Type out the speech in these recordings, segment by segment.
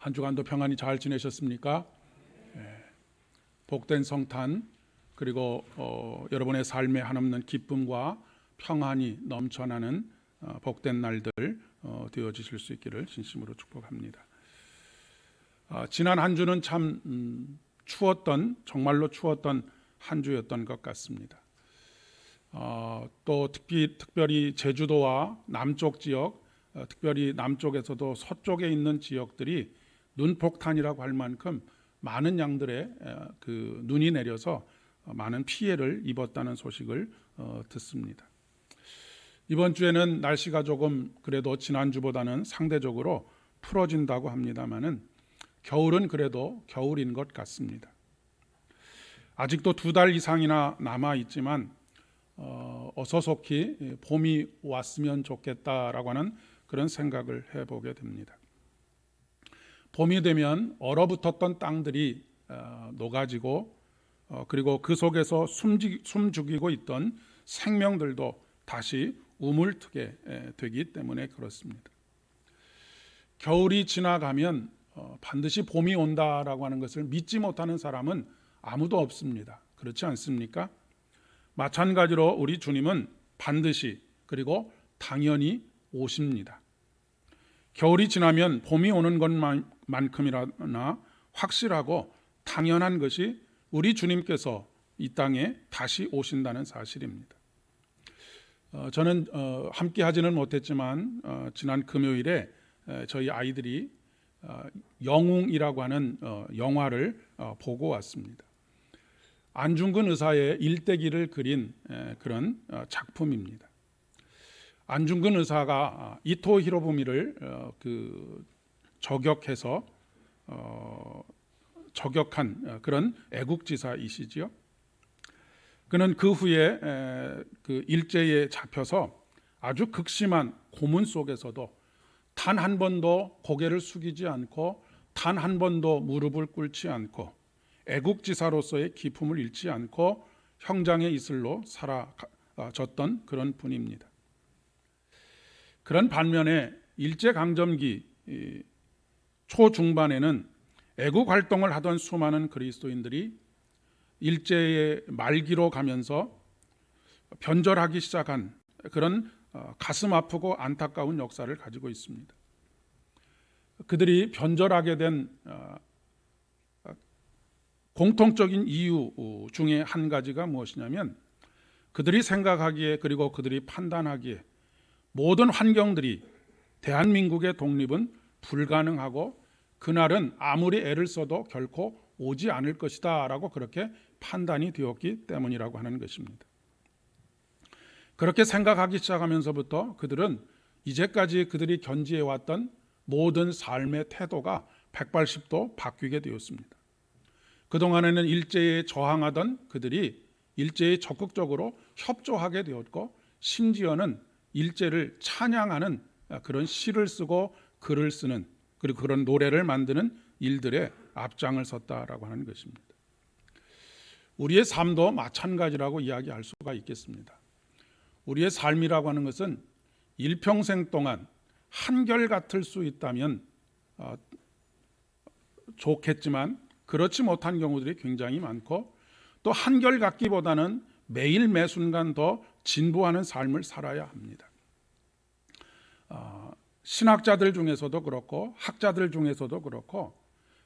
한 주간도 평안히 잘 지내셨습니까? 복된 성탄 그리고 여러분의 삶에 한없는 기쁨과 평안이 넘쳐나는 복된 날들 되어지실 수 있기를 진심으로 축복합니다. 지난 한 주는 참 정말로 추웠던 한 주였던 것 같습니다. 또 특별히 제주도와 남쪽 지역, 특별히 남쪽에서도 서쪽에 있는 지역들이 눈폭탄이라고 할 만큼 많은 양들의 그 눈이 내려서 많은 피해를 입었다는 소식을 듣습니다. 이번 주에는 날씨가 조금 그래도 지난주보다는 상대적으로 풀어진다고 합니다만은 겨울은 그래도 겨울인 것 같습니다. 아직도 2달 이상이나 남아 있지만 어서 속히 봄이 왔으면 좋겠다라고 하는 그런 생각을 해보게 됩니다. 봄이 되면 얼어붙었던 땅들이 녹아지고 그리고 그 속에서 숨죽이고 있던 생명들도 다시 우물트게 되기 때문에 그렇습니다. 겨울이 지나가면 반드시 봄이 온다라고 하는 것을 믿지 못하는 사람은 아무도 없습니다. 그렇지 않습니까? 마찬가지로 우리 주님은 반드시 그리고 당연히 오십니다. 겨울이 지나면 봄이 오는 것만큼이나 확실하고 당연한 것이 우리 주님께서 이 땅에 다시 오신다는 사실입니다. 저는 함께 하지는 못했지만 지난 금요일에 저희 아이들이 영웅이라고 하는 영화를 보고 왔습니다. 안중근 의사의 일대기를 그린 그런 작품입니다. 안중근 의사가 이토 히로부미를 저격한 그런 애국지사이시지요. 그는 그 후에 그 일제에 잡혀서 아주 극심한 고문 속에서도 단 한 번도 고개를 숙이지 않고 단 한 번도 무릎을 꿇지 않고 애국지사로서의 기품을 잃지 않고 형장의 이슬로 사라졌던 그런 분입니다. 그런 반면에 일제강점기 초중반에는 애국활동을 하던 수많은 그리스도인들이 일제의 말기로 가면서 변절하기 시작한 그런 가슴 아프고 안타까운 역사를 가지고 있습니다. 그들이 변절하게 된 공통적인 이유 중에 한 가지가 무엇이냐면 그들이 생각하기에 그리고 그들이 판단하기에 모든 환경들이 대한민국의 독립은 불가능하고 그날은 아무리 애를 써도 결코 오지 않을 것이다 라고 그렇게 판단이 되었기 때문이라고 하는 것입니다. 그렇게 생각하기 시작하면서부터 그들은 이제까지 그들이 견지해왔던 모든 삶의 태도가 180도 바뀌게 되었습니다. 그동안에는 일제에 저항하던 그들이 일제에 적극적으로 협조하게 되었고 심지어는 일제를 찬양하는 그런 시를 쓰고 글을 쓰는 그리고 그런 노래를 만드는 일들에 앞장을 섰다라고 하는 것입니다. 우리의 삶도 마찬가지라고 이야기할 수가 있겠습니다. 우리의 삶이라고 하는 것은 일평생 동안 한결같을 수 있다면 좋겠지만 그렇지 못한 경우들이 굉장히 많고 또 한결같기보다는 매일 매순간 더 진보하는 삶을 살아야 합니다. 신학자들 중에서도 그렇고 학자들 중에서도 그렇고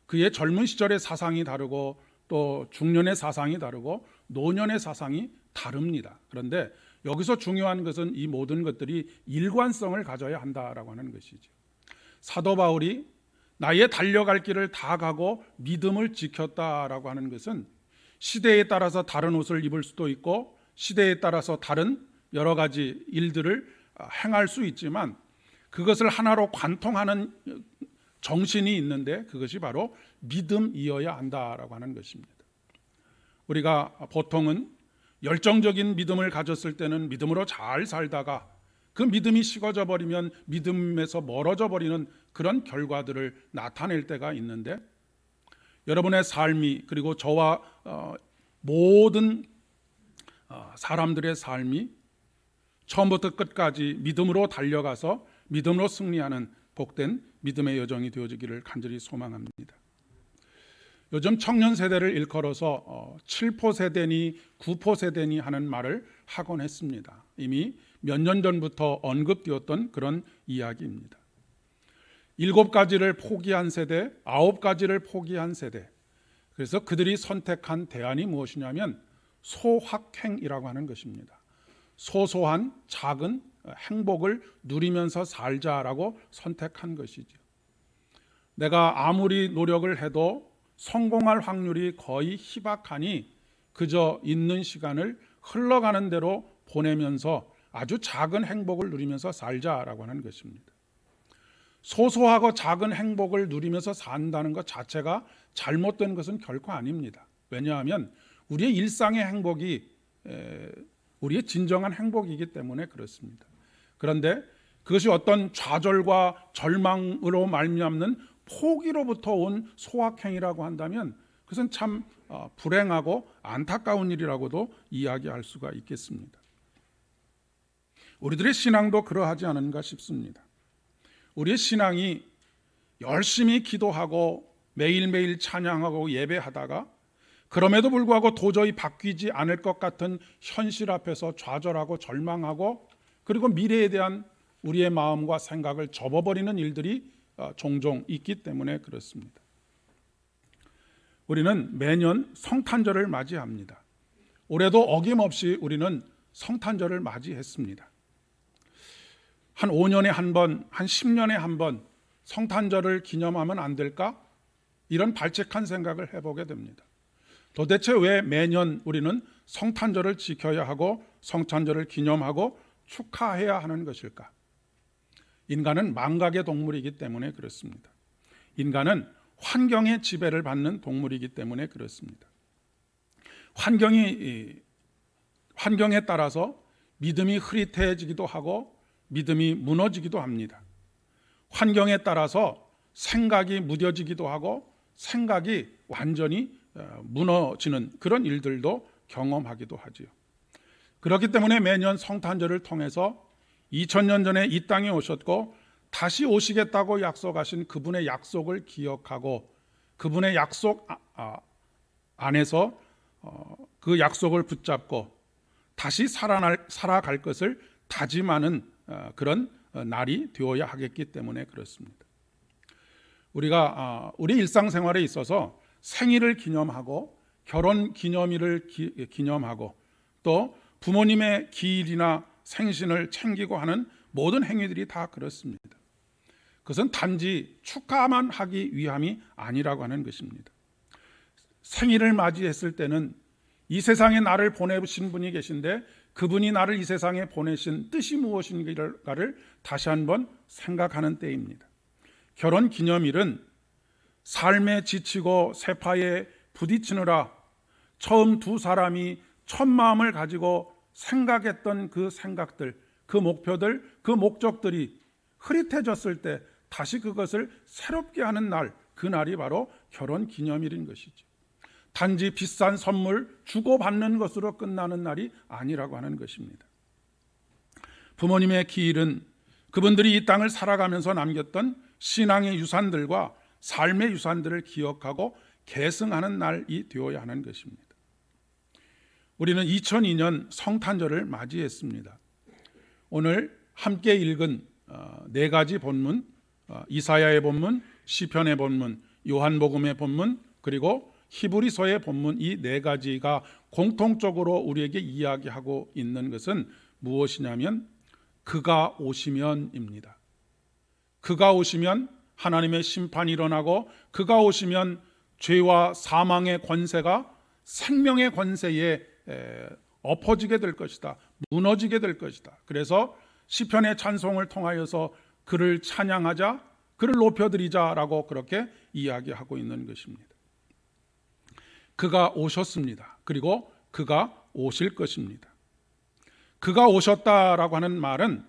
그의 젊은 시절의 사상이 다르고 또 중년의 사상이 다르고 노년의 사상이 다릅니다. 그런데 여기서 중요한 것은 이 모든 것들이 일관성을 가져야 한다라고 하는 것이죠. 사도 바울이 나의 달려갈 길을 다 가고 믿음을 지켰다라고 하는 것은 시대에 따라서 다른 옷을 입을 수도 있고 시대에 따라서 다른 여러 가지 일들을 행할 수 있지만 그것을 하나로 관통하는 정신이 있는데 그것이 바로 믿음이어야 한다라고 하는 것입니다. 우리가 보통은 열정적인 믿음을 가졌을 때는 믿음으로 잘 살다가 그 믿음이 식어져 버리면 믿음에서 멀어져 버리는 그런 결과들을 나타낼 때가 있는데 여러분의 삶이 그리고 저와 모든 사람들의 삶이 처음부터 끝까지 믿음으로 달려가서 믿음으로 승리하는 복된 믿음의 여정이 되어지기를 간절히 소망합니다. 요즘 청년 세대를 일컬어서 7포 세대니 9포 세대니 하는 말을 하곤 했습니다. 이미 몇 년 전부터 언급되었던 그런 이야기입니다. 7가지를 포기한 세대, 9가지를 포기한 세대. 그래서 그들이 선택한 대안이 무엇이냐면 소확행이라고 하는 것입니다. 소소한 작은 행복을 누리면서 살자라고 선택한 것이죠. 내가 아무리 노력을 해도 성공할 확률이 거의 희박하니 그저 있는 시간을 흘러가는 대로 보내면서 아주 작은 행복을 누리면서 살자라고 하는 것입니다. 소소하고 작은 행복을 누리면서 산다는 것 자체가 잘못된 것은 결코 아닙니다. 왜냐하면 우리의 일상의 행복이 우리의 진정한 행복이기 때문에 그렇습니다. 그런데 그것이 어떤 좌절과 절망으로 말미암는 포기로부터 온 소확행이라고 한다면 그것은 참 불행하고 안타까운 일이라고도 이야기할 수가 있겠습니다. 우리들의 신앙도 그러하지 않은가 싶습니다. 우리의 신앙이 열심히 기도하고 매일매일 찬양하고 예배하다가 그럼에도 불구하고 도저히 바뀌지 않을 것 같은 현실 앞에서 좌절하고 절망하고 그리고 미래에 대한 우리의 마음과 생각을 접어버리는 일들이 종종 있기 때문에 그렇습니다. 우리는 매년 성탄절을 맞이합니다. 올해도 어김없이 우리는 성탄절을 맞이했습니다. 한 5년에 한 번, 한 10년에 한 번 성탄절을 기념하면 안 될까? 이런 발칙한 생각을 해보게 됩니다. 도대체 왜 매년 우리는 성탄절을 지켜야 하고 성탄절을 기념하고 축하해야 하는 것일까? 인간은 망각의 동물이기 때문에 그렇습니다. 인간은 환경의 지배를 받는 동물이기 때문에 그렇습니다. 환경에 따라서 믿음이 흐릿해지기도 하고 믿음이 무너지기도 합니다. 환경에 따라서 생각이 무뎌지기도 하고 생각이 완전히 무너지는 그런 일들도 경험하기도 하지요. 그렇기 때문에 매년 성탄절을 통해서 2000년 전에 이 땅에 오셨고 다시 오시겠다고 약속하신 그분의 약속을 기억하고 그분의 약속 안에서 그 약속을 붙잡고 다시 살아갈 것을 다짐하는 그런 날이 되어야 하겠기 때문에 그렇습니다. 우리가 우리 일상생활에 있어서 생일을 기념하고 결혼 기념일을 기념하고 또 부모님의 기일이나 생신을 챙기고 하는 모든 행위들이 다 그렇습니다. 그것은 단지 축하만 하기 위함이 아니라고 하는 것입니다. 생일을 맞이했을 때는 이 세상에 나를 보내신 분이 계신데 그분이 나를 이 세상에 보내신 뜻이 무엇인가를 다시 한번 생각하는 때입니다. 결혼 기념일은 삶에 지치고 세파에 부딪히느라 처음 두 사람이 첫 마음을 가지고 생각했던 그 생각들, 그 목표들, 그 목적들이 흐릿해졌을 때 다시 그것을 새롭게 하는 날, 그 날이 바로 결혼 기념일인 것이죠. 단지 비싼 선물 주고받는 것으로 끝나는 날이 아니라고 하는 것입니다. 부모님의 기일은 그분들이 이 땅을 살아가면서 남겼던 신앙의 유산들과 삶의 유산들을 기억하고 계승하는 날이 되어야 하는 것입니다. 우리는 2002년 성탄절을 맞이했습니다. 오늘 함께 읽은 4가지 본문, 이사야의 본문, 시편의 본문, 요한복음의 본문, 그리고 히브리서의 본문, 이 4가지가 공통적으로 우리에게 이야기하고 있는 것은 무엇이냐면 그가 오시면입니다. 그가 오시면 하나님의 심판이 일어나고 그가 오시면 죄와 사망의 권세가 생명의 권세에 엎어지게 될 것이다. 무너지게 될 것이다. 그래서 시편의 찬송을 통하여서 그를 찬양하자, 그를 높여드리자라고 그렇게 이야기하고 있는 것입니다. 그가 오셨습니다. 그리고 그가 오실 것입니다. 그가 오셨다라고 하는 말은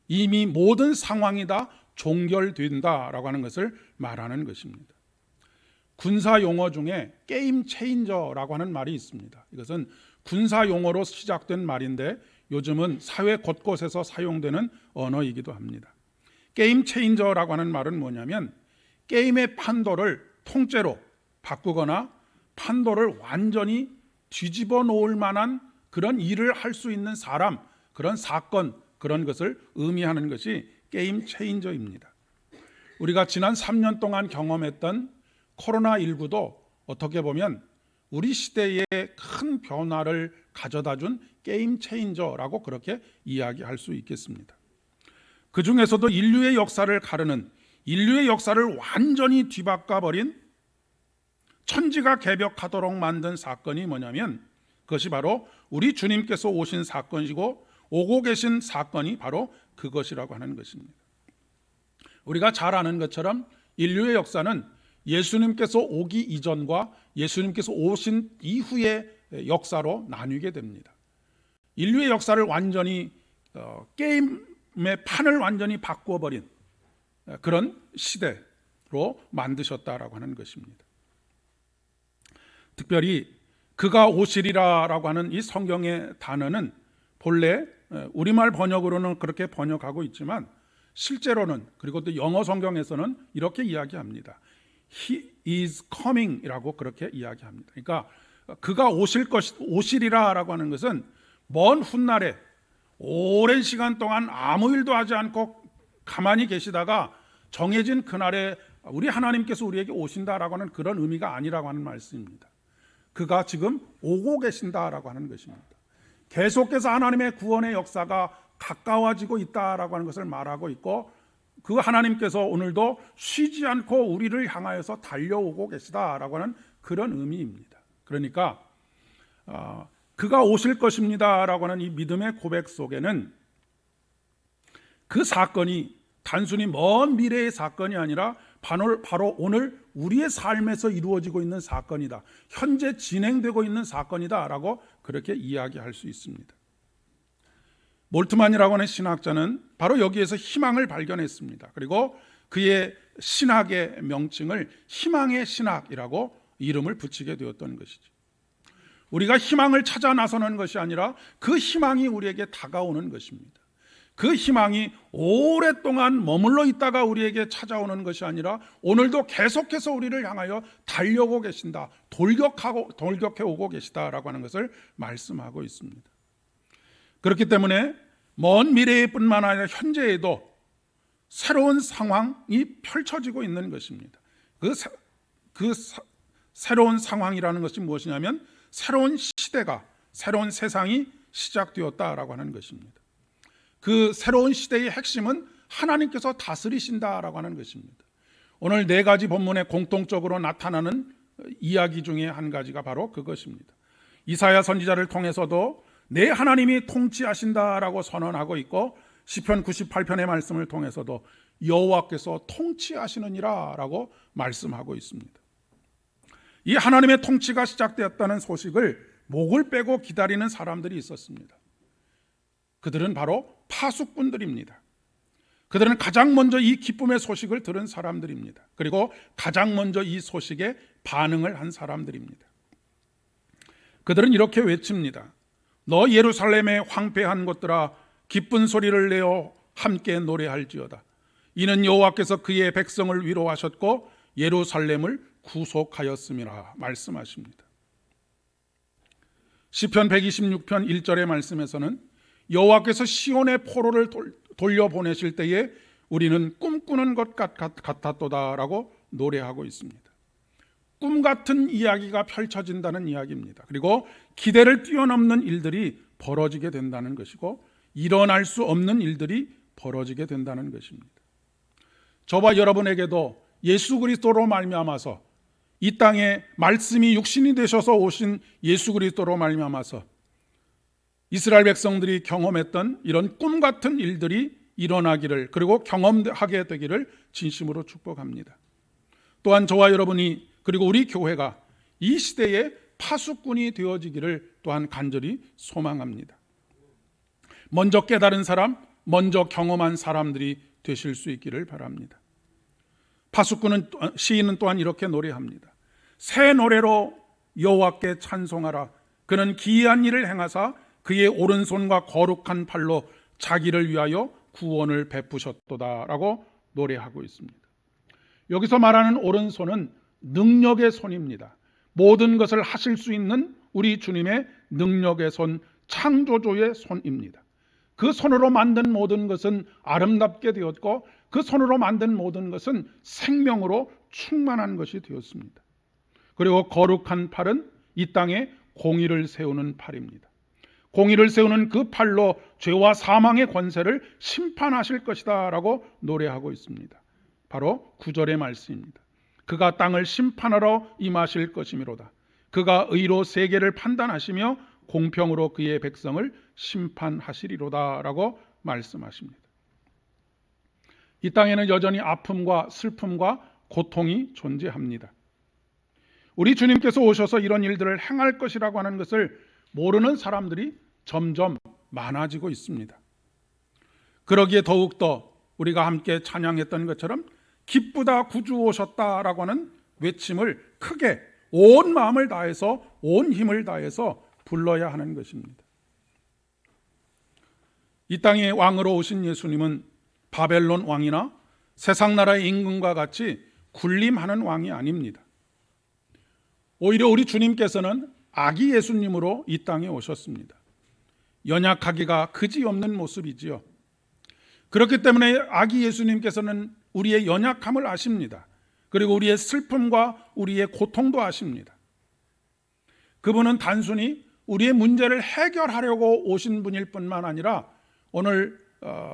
이미 모든 상황이 다 종결된다라고 하는 것을 말하는 것입니다. 군사 용어 중에 게임 체인저라고 하는 말이 있습니다. 이것은 군사 용어로 시작된 말인데 요즘은 사회 곳곳에서 사용되는 언어이기도 합니다. 게임 체인저라고 하는 말은 뭐냐면 게임의 판도를 통째로 바꾸거나 판도를 완전히 뒤집어 놓을 만한 그런 일을 할 수 있는 사람, 그런 사건, 그런 것을 의미하는 것이 게임 체인저입니다. 우리가 지난 3년 동안 경험했던 코로나19도 어떻게 보면 우리 시대에 큰 변화를 가져다 준 게임 체인저라고 그렇게 이야기할 수 있겠습니다. 그 중에서도 인류의 역사를 가르는, 인류의 역사를 완전히 뒤바꿔버린, 천지가 개벽하도록 만든 사건이 뭐냐면 그것이 바로 우리 주님께서 오신 사건이고 오고 계신 사건이 바로 그것이라고 하는 것입니다. 우리가 잘 아는 것처럼 인류의 역사는 예수님께서 오기 이전과 예수님께서 오신 이후의 역사로 나뉘게 됩니다. 인류의 역사를 완전히 게임의 판을 완전히 바꿔버린 그런 시대로 만드셨다라고 하는 것입니다. 특별히 그가 오시리라라고 하는 이 성경의 단어는 본래 우리말 번역으로는 그렇게 번역하고 있지만 실제로는, 그리고 또 영어 성경에서는 이렇게 이야기합니다. He is coming이라고 그렇게 이야기합니다. 그러니까 그가 오시리라라고 하는 것은 먼 훗날에 오랜 시간 동안 아무 일도 하지 않고 가만히 계시다가 정해진 그날에 우리 하나님께서 우리에게 오신다라고 하는 그런 의미가 아니라고 하는 말씀입니다. 그가 지금 오고 계신다라고 하는 것입니다. 계속해서 하나님의 구원의 역사가 가까워지고 있다라고 하는 것을 말하고 있고, 그 하나님께서 오늘도 쉬지 않고 우리를 향하여서 달려오고 계시다라고 하는 그런 의미입니다. 그러니까 그가 오실 것입니다라고 하는 이 믿음의 고백 속에는 그 사건이 단순히 먼 미래의 사건이 아니라 바로 오늘 우리의 삶에서 이루어지고 있는 사건이다, 현재 진행되고 있는 사건이다라고 그렇게 이야기할 수 있습니다. 몰트만이라고 하는 신학자는 바로 여기에서 희망을 발견했습니다. 그리고 그의 신학의 명칭을 희망의 신학이라고 이름을 붙이게 되었던 것이죠. 우리가 희망을 찾아 나서는 것이 아니라 그 희망이 우리에게 다가오는 것입니다. 그 희망이 오랫동안 머물러 있다가 우리에게 찾아오는 것이 아니라 오늘도 계속해서 우리를 향하여 달려오고 계신다, 돌격해 오고 계시다라고 하는 것을 말씀하고 있습니다. 그렇기 때문에 먼 미래뿐만 아니라 현재에도 새로운 상황이 펼쳐지고 있는 것입니다. 그 새로운 상황이라는 것이 무엇이냐면 새로운 시대가, 새로운 세상이 시작되었다라고 하는 것입니다. 그 새로운 시대의 핵심은 하나님께서 다스리신다라고 하는 것입니다. 오늘 네 가지 본문에 공통적으로 나타나는 이야기 중에 한 가지가 바로 그것입니다. 이사야 선지자를 통해서도 내 하나님이 통치하신다라고 선언하고 있고, 시편 98편의 말씀을 통해서도 여호와께서 통치하시느니라 라고 말씀하고 있습니다. 이 하나님의 통치가 시작되었다는 소식을 목을 빼고 기다리는 사람들이 있었습니다. 그들은 바로 파수꾼들입니다. 그들은 가장 먼저 이 기쁨의 소식을 들은 사람들입니다. 그리고 가장 먼저 이 소식에 반응을 한 사람들입니다. 그들은 이렇게 외칩니다. 너 예루살렘의 황폐한 곳들아, 기쁜 소리를 내어 함께 노래할지어다. 이는 여호와께서 그의 백성을 위로하셨고 예루살렘을 구속하였음이라 말씀하십니다. 시편 126편 1절의 말씀에서는 여호와께서 시온의 포로를 돌려보내실 때에 우리는 꿈꾸는 것 같았도다라고 노래하고 있습니다. 꿈 같은 이야기가 펼쳐진다는 이야기입니다. 그리고 기대를 뛰어넘는 일들이 벌어지게 된다는 것이고, 일어날 수 없는 일들이 벌어지게 된다는 것입니다. 저와 여러분에게도 예수 그리스도로 말미암아서, 이 땅에 말씀이 육신이 되셔서 오신 예수 그리스도로 말미암아서 이스라엘 백성들이 경험했던 이런 꿈 같은 일들이 일어나기를, 그리고 경험하게 되기를 진심으로 축복합니다. 또한 저와 여러분이, 그리고 우리 교회가 이 시대의 파수꾼이 되어지기를 또한 간절히 소망합니다. 먼저 깨달은 사람, 먼저 경험한 사람들이 되실 수 있기를 바랍니다. 시인은 또한 이렇게 노래합니다. 새 노래로 여호와께 찬송하라. 그는 기이한 일을 행하사 그의 오른손과 거룩한 팔로 자기를 위하여 구원을 베푸셨도다라고 노래하고 있습니다. 여기서 말하는 오른손은 능력의 손입니다. 모든 것을 하실 수 있는 우리 주님의 능력의 손, 창조주의 손입니다. 그 손으로 만든 모든 것은 아름답게 되었고 그 손으로 만든 모든 것은 생명으로 충만한 것이 되었습니다. 그리고 거룩한 팔은 이 땅에 공의를 세우는 팔입니다. 공의를 세우는 그 팔로 죄와 사망의 권세를 심판하실 것이다 라고 노래하고 있습니다. 바로 9절의 말씀입니다. 그가 땅을 심판하러 임하실 것이미로다. 그가 의로 세계를 판단하시며 공평으로 그의 백성을 심판하시리로다 라고 말씀하십니다. 이 땅에는 여전히 아픔과 슬픔과 고통이 존재합니다. 우리 주님께서 오셔서 이런 일들을 행할 것이라고 하는 것을 모르는 사람들이 점점 많아지고 있습니다. 그러기에 더욱더 우리가 함께 찬양했던 것처럼 기쁘다 구주 오셨다라고 하는 외침을 크게 온 마음을 다해서 온 힘을 다해서 불러야 하는 것입니다. 이 땅에 왕으로 오신 예수님은 바벨론 왕이나 세상 나라의 임금과 같이 군림하는 왕이 아닙니다. 오히려 우리 주님께서는 아기 예수님으로 이 땅에 오셨습니다. 연약하기가 그지없는 모습이지요. 그렇기 때문에 아기 예수님께서는 우리의 연약함을 아십니다. 그리고 우리의 슬픔과 우리의 고통도 아십니다. 그분은 단순히 우리의 문제를 해결하려고 오신 분일 뿐만 아니라 오늘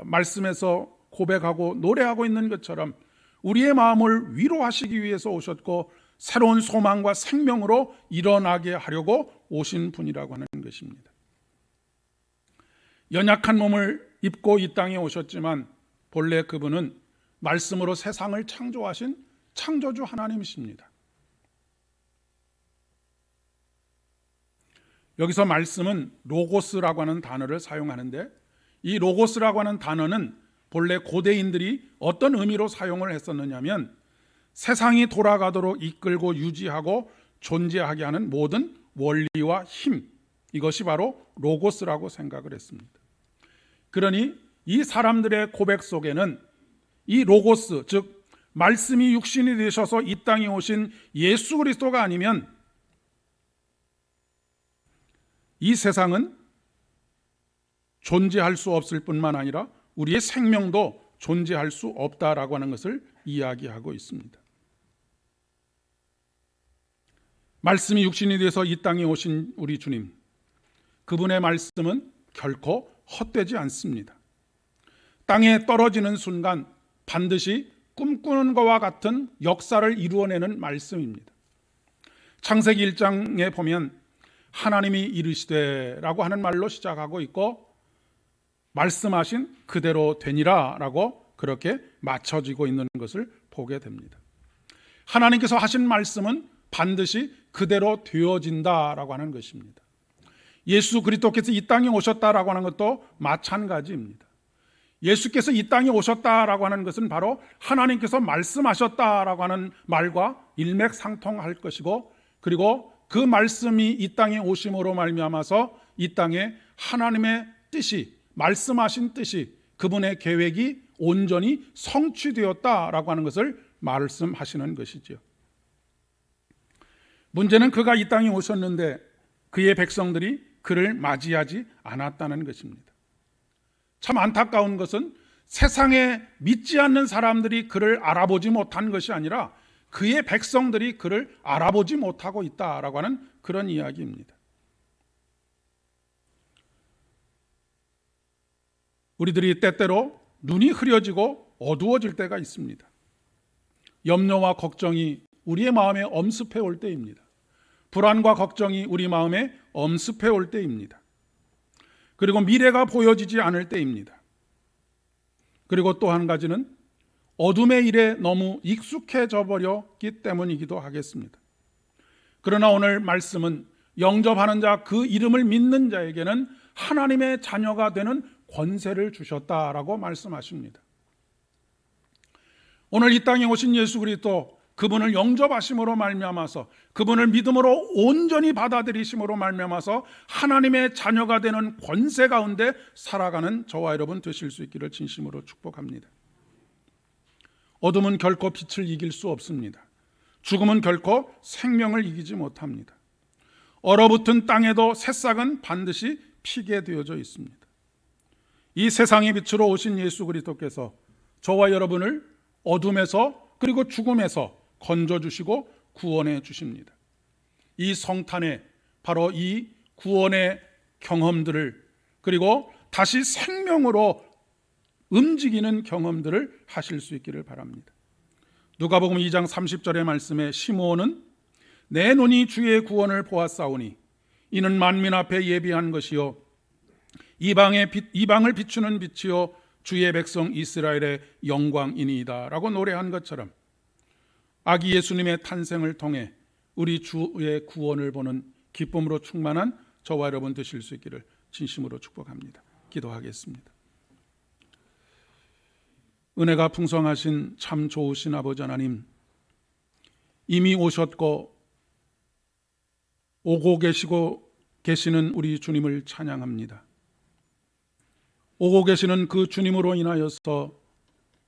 말씀에서 고백하고 노래하고 있는 것처럼 우리의 마음을 위로하시기 위해서 오셨고 새로운 소망과 생명으로 일어나게 하려고 오신 분이라고 하는 것입니다. 연약한 몸을 입고 이 땅에 오셨지만 본래 그분은 말씀으로 세상을 창조하신 창조주 하나님이십니다. 여기서 말씀은 로고스라고 하는 단어를 사용하는데 이 로고스라고 하는 단어는 본래 고대인들이 어떤 의미로 사용을 했었느냐면 세상이 돌아가도록 이끌고 유지하고 존재하게 하는 모든 원리와 힘, 이것이 바로 로고스라고 생각을 했습니다. 그러니 이 사람들의 고백 속에는 이 로고스, 즉 말씀이 육신이 되셔서 이 땅에 오신 예수 그리스도가 아니면 이 세상은 존재할 수 없을 뿐만 아니라 우리의 생명도 존재할 수 없다라고 하는 것을 이야기하고 있습니다. 말씀이 육신이 되어서 이 땅에 오신 우리 주님, 그분의 말씀은 결코 헛되지 않습니다. 땅에 떨어지는 순간 반드시 꿈꾸는 것과 같은 역사를 이루어내는 말씀입니다. 창세기 1장에 보면 하나님이 이르시되 라고 하는 말로 시작하고 있고 말씀하신 그대로 되니라 라고 그렇게 맞춰지고 있는 것을 보게 됩니다. 하나님께서 하신 말씀은 반드시 그대로 되어진다라고 하는 것입니다. 예수 그리스도께서 이 땅에 오셨다라고 하는 것도 마찬가지입니다. 예수께서 이 땅에 오셨다라고 하는 것은 바로 하나님께서 말씀하셨다라고 하는 말과 일맥상통할 것이고, 그리고 그 말씀이 이 땅에 오심으로 말미암아서 이 땅에 하나님의 뜻이, 말씀하신 뜻이, 그분의 계획이 온전히 성취되었다라고 하는 것을 말씀하시는 것이죠. 문제는 그가 이 땅에 오셨는데 그의 백성들이 그를 맞이하지 않았다는 것입니다. 참 안타까운 것은 세상에 믿지 않는 사람들이 그를 알아보지 못한 것이 아니라 그의 백성들이 그를 알아보지 못하고 있다라고 하는 그런 이야기입니다. 우리들이 때때로 눈이 흐려지고 어두워질 때가 있습니다. 염려와 걱정이 우리의 마음에 엄습해 올 때입니다. 불안과 걱정이 우리 마음에 엄습해 올 때입니다. 그리고 미래가 보여지지 않을 때입니다. 그리고 또 한 가지는 어둠의 일에 너무 익숙해져 버렸기 때문이기도 하겠습니다. 그러나 오늘 말씀은 영접하는 자, 그 이름을 믿는 자에게는 하나님의 자녀가 되는 권세를 주셨다라고 말씀하십니다. 오늘 이 땅에 오신 예수 그리스도, 그분을 영접하심으로 말미암아서 그분을 믿음으로 온전히 받아들이심으로 말미암아서 하나님의 자녀가 되는 권세 가운데 살아가는 저와 여러분 되실 수 있기를 진심으로 축복합니다. 어둠은 결코 빛을 이길 수 없습니다. 죽음은 결코 생명을 이기지 못합니다. 얼어붙은 땅에도 새싹은 반드시 피게 되어져 있습니다. 이 세상의 빛으로 오신 예수 그리스도께서 저와 여러분을 어둠에서 그리고 죽음에서 건져주시고 구원해 주십니다. 이 성탄에 바로 이 구원의 경험들을 그리고 다시 생명으로 움직이는 경험들을 하실 수 있기를 바랍니다. 누가복음 2장 30절의 말씀에 시므온은 내 눈이 주의 구원을 보았사오니 이는 만민 앞에 예비한 것이요 이방을 비추는 빛이요 주의 백성 이스라엘의 영광이니이다 라고 노래한 것처럼 아기 예수님의 탄생을 통해 우리 주의 구원을 보는 기쁨으로 충만한 저와 여러분 되실 수 있기를 진심으로 축복합니다. 기도하겠습니다. 은혜가 풍성하신 참 좋으신 아버지 하나님, 이미 오셨고 오고 계시는 우리 주님을 찬양합니다. 오고 계시는 그 주님으로 인하여서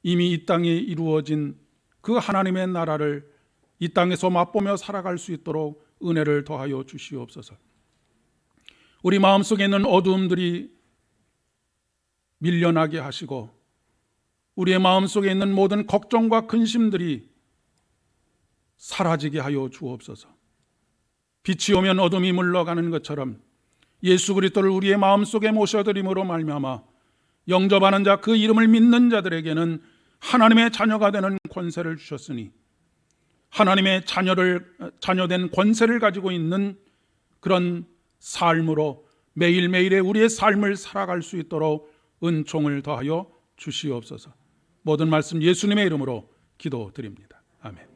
이미 이 땅에 이루어진 그 하나님의 나라를 이 땅에서 맛보며 살아갈 수 있도록 은혜를 더하여 주시옵소서. 우리 마음속에 있는 어두움들이 밀려나게 하시고 우리의 마음속에 있는 모든 걱정과 근심들이 사라지게 하여 주옵소서. 빛이 오면 어둠이 물러가는 것처럼 예수 그리스도를 우리의 마음속에 모셔드림으로 말미암아 영접하는 자, 그 이름을 믿는 자들에게는 하나님의 자녀가 되는 권세를 주셨으니 하나님의 자녀된 권세를 가지고 있는 그런 삶으로 매일매일의 우리의 삶을 살아갈 수 있도록 은총을 더하여 주시옵소서. 모든 말씀 예수님의 이름으로 기도드립니다. 아멘.